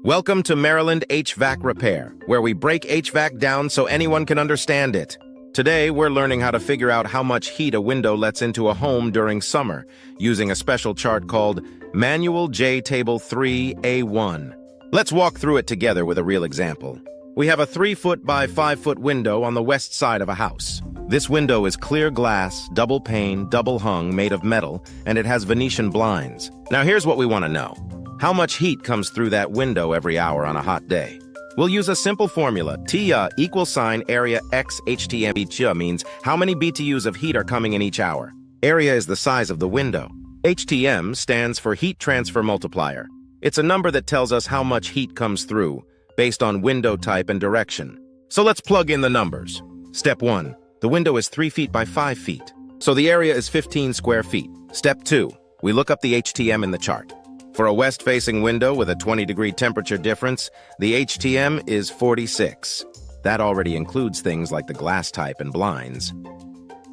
Welcome to Maryland HVAC Repair, where we break HVAC down so anyone can understand it. Today, we're learning how to figure out how much heat a window lets into a home during summer, using a special chart called Manual J Table 3A1. Let's walk through it together with a real example. We have a 3-foot by 5-foot window on the west side of a house. This window is clear glass, double pane, double hung, made of metal, and it has Venetian blinds. Now here's what we want to know. How much heat comes through that window every hour on a hot day? We'll use a simple formula. Tia equals sign area x HTM. Each means how many BTUs of heat are coming in each hour. Area is the size of the window. HTM stands for heat transfer multiplier. It's a number that tells us how much heat comes through, based on window type and direction. So let's plug in the numbers. Step 1. The window is 3 feet by 5 feet, so the area is 15 square feet. Step 2. We look up the HTM in the chart. For a west-facing window with a 20-degree temperature difference, the HTM is 46. That already includes things like the glass type and blinds.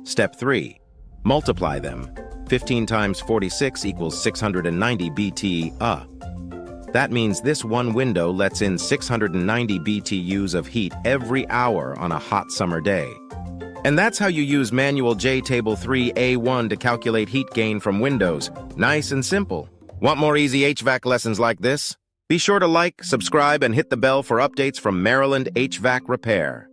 Step 3. Multiply them. 15 times 46 equals 690 BTU. That means this one window lets in 690 BTUs of heat every hour on a hot summer day. And that's how you use Manual J Table 3A1 to calculate heat gain from windows. Nice and simple. Want more easy HVAC lessons like this? Be sure to like, subscribe, and hit the bell for updates from Maryland HVAC Repair.